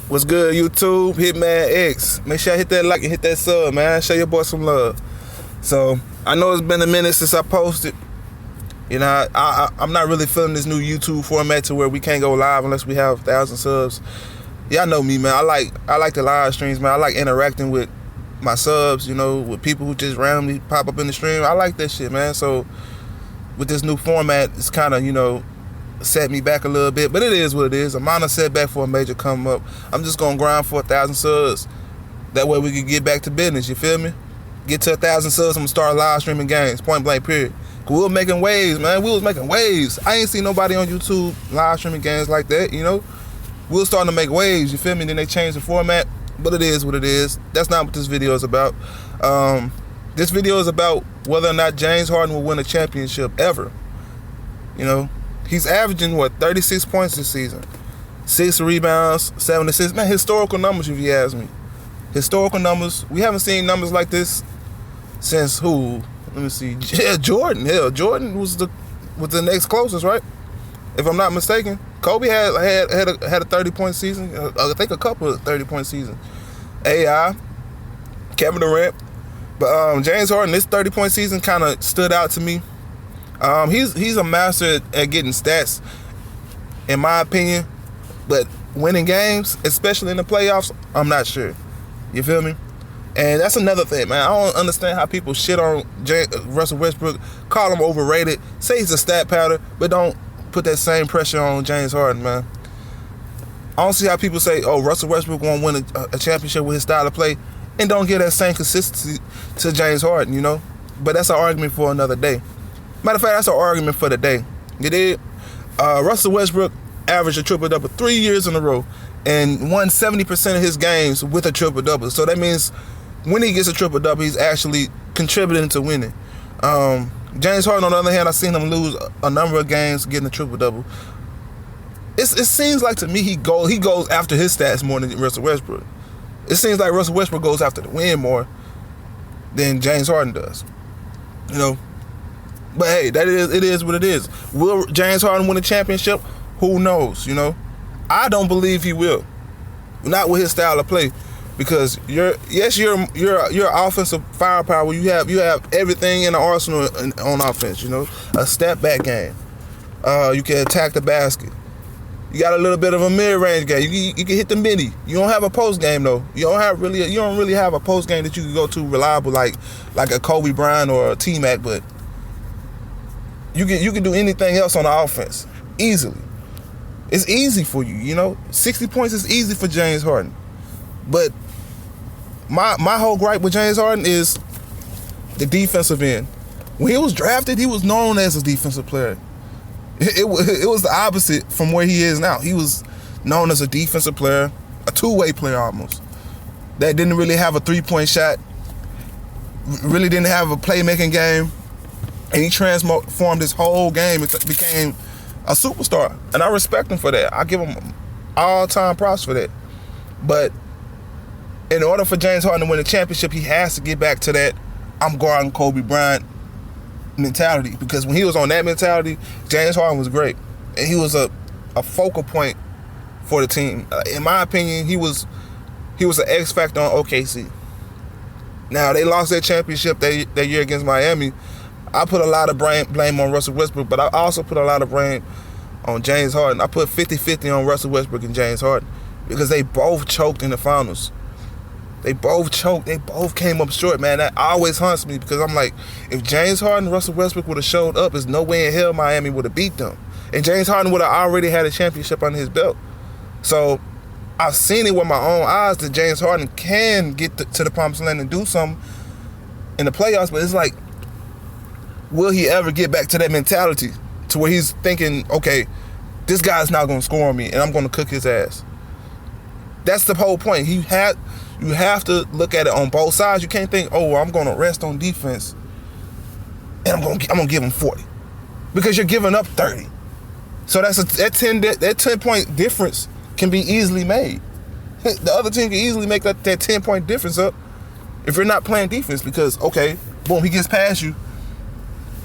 What's good, YouTube? Hitman X. Make sure I hit that like and hit that sub, man. Show your boy some love. So, I know it's been a minute since I posted. You know, I'm not really feeling this new YouTube format to where we can't go live unless we have 1,000 subs. Y'all know me, man. I like the live streams, man. I like interacting with my subs, you know, with people who just randomly pop up in the stream. I like that shit, man. So, with this new format, it's kind of, you know, set me back a little bit, but it is what it is. I'm on a setback for a major come up. I'm just gonna grind for 1,000 subs. That way we can get back to business, you feel me? Get to 1,000 subs, I'm gonna start live streaming games, point blank period. We was making waves, man. We was making waves. I ain't seen nobody on YouTube live streaming games like that, you know? We was starting to make waves, you feel me? Then they changed the format, but it is what it is. That's not what this video is about. This video is about whether or not James Harden will win a championship ever. You know? He's averaging, 36 points this season. 6 rebounds, 7 assists. Man, historical numbers if you ask me. Historical numbers. We haven't seen numbers like this since who? Let me see. Yeah, Jordan. Hell, Jordan was the next closest, right? If I'm not mistaken. Kobe had a 30-point season. I think a couple of 30-point seasons. AI, Kevin Durant. But James Harden, this 30-point season kind of stood out to me. He's a master at getting stats, in my opinion, but winning games, especially in the playoffs, I'm not sure. You feel me? And that's another thing, man. I don't understand how people shit on Russell Westbrook, call him overrated, say he's a stat powder, but don't put that same pressure on James Harden, man. I don't see how people say, oh, Russell Westbrook won't win a championship with his style of play, and don't give that same consistency to James Harden, you know? But that's an argument for another day. Matter of fact, that's an argument for the day. You did? Russell Westbrook averaged a triple-double 3 years in a row and won 70% of his games with a triple-double. So that means when he gets a triple-double, he's actually contributing to winning. James Harden, on the other hand, I've seen him lose a number of games getting a triple-double. It seems like to me he goes after his stats more than Russell Westbrook. It seems like Russell Westbrook goes after the win more than James Harden does. You know? But hey, it is what it is. Will James Harden win a championship? Who knows, you know? I don't believe he will. Not with his style of play. Because your offensive firepower, you have everything in the arsenal on offense, you know? A step back game. You can attack the basket. You got a little bit of a mid-range game. You can hit the midi. You don't have a post game though. You don't really have a post game that you can go to reliable like a Kobe Bryant or a T-Mac, but you can do anything else on the offense easily. It's easy for you, you know. 60 points is easy for James Harden. But my whole gripe with James Harden is the defensive end. When he was drafted, he was known as a defensive player. It was the opposite from where he is now. He was known as a defensive player, a two-way player almost, that didn't really have a three-point shot, really didn't have a playmaking game, and he transformed his whole game and became a superstar. And I respect him for that. I give him all-time props for that. But in order for James Harden to win a championship, he has to get back to that I'm guarding Kobe Bryant mentality, because when he was on that mentality, James Harden was great, and he was a focal point for the team. In my opinion, he was an X factor on OKC. Now they lost their championship that year against Miami. I put a lot of blame on Russell Westbrook, but I also put a lot of blame on James Harden. I put 50-50 on Russell Westbrook and James Harden because they both choked in the finals. They both choked. They both came up short, man. That always haunts me because I'm like, if James Harden and Russell Westbrook would have showed up, there's no way in hell Miami would have beat them. And James Harden would have already had a championship under his belt. So I've seen it with my own eyes that James Harden can get to the promised land and do something in the playoffs, but it's like, will he ever get back to that mentality to where he's thinking, okay, this guy's not going to score on me and I'm going to cook his ass? That's the whole point. You have to look at it on both sides. You can't think, oh, I'm going to rest on defense and I'm going to give him 40 because you're giving up 30. So that 10-point difference can be easily made. The other team can easily make that 10-point difference up if you're not playing defense because, okay, boom, he gets past you.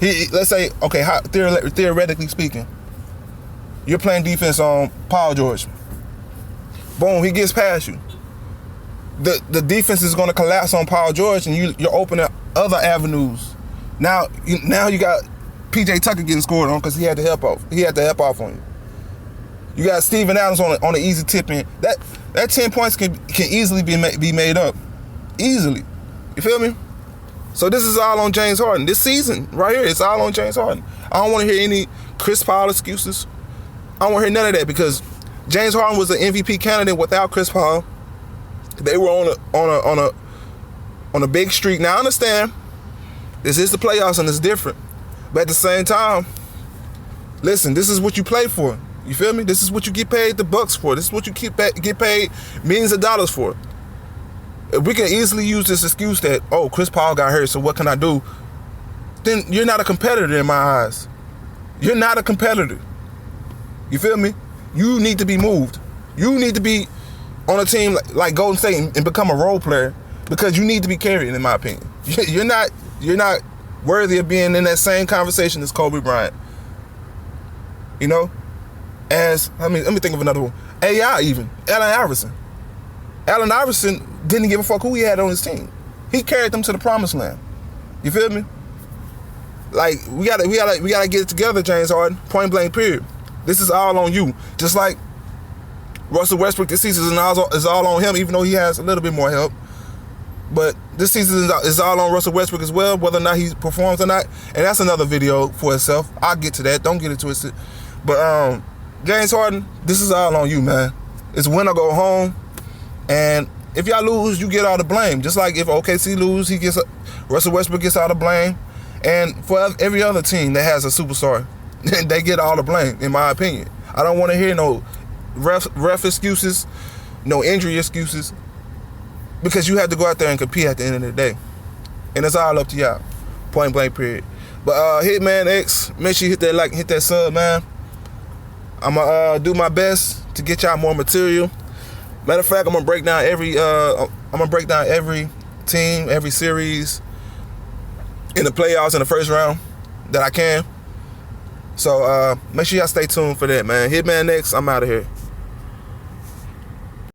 Let's say, okay, theoretically speaking, you're playing defense on Paul George. Boom, he gets past you. The defense is going to collapse on Paul George, and you're opening other avenues. Now you got PJ Tucker getting scored on because he had to help off. He had to help off on you. You got Steven Adams on an easy tip in. That 10 points can easily be made up. Easily. You feel me? So this is all on James Harden. This season right here, it's all on James Harden. I don't want to hear any Chris Paul excuses. I don't want to hear none of that because James Harden was an MVP candidate without Chris Paul. They were on a big streak. Now I understand this is the playoffs and it's different, but at the same time, listen, this is what you play for. You feel me? This is what you get paid the bucks for. This is what you get paid millions of dollars for. If we can easily use this excuse that, oh, Chris Paul got hurt, so what can I do? Then you're not a competitor in my eyes. You're not a competitor. You feel me? You need to be moved. You need to be on a team like Golden State and become a role player because you need to be carried, in my opinion. You're not worthy of being in that same conversation as Kobe Bryant. You know? Let me think of another one. AI even. Allen Iverson didn't give a fuck who he had on his team. He carried them to the promised land. You feel me? Like we gotta get it together, James Harden. Point blank, period. This is all on you. Just like Russell Westbrook this season is all on him, even though he has a little bit more help. But this season is all on Russell Westbrook as well, whether or not he performs or not. And that's another video for itself. I'll get to that. Don't get it twisted. But James Harden, this is all on you, man. It's win or go home. And if y'all lose, you get all the blame. Just like if OKC lose, Russell Westbrook gets all the blame. And for every other team that has a superstar, they get all the blame, in my opinion. I don't want to hear no ref excuses, no injury excuses, because you have to go out there and compete at the end of the day. And it's all up to y'all. Point blank, period. But Hitman X, make sure you hit that like, hit that sub, man. I'm gonna do my best to get y'all more material. Matter of fact, I'm gonna break down every team, every series in the playoffs in the first round that I can. So make sure y'all stay tuned for that, man. Hitman X, I'm out of here.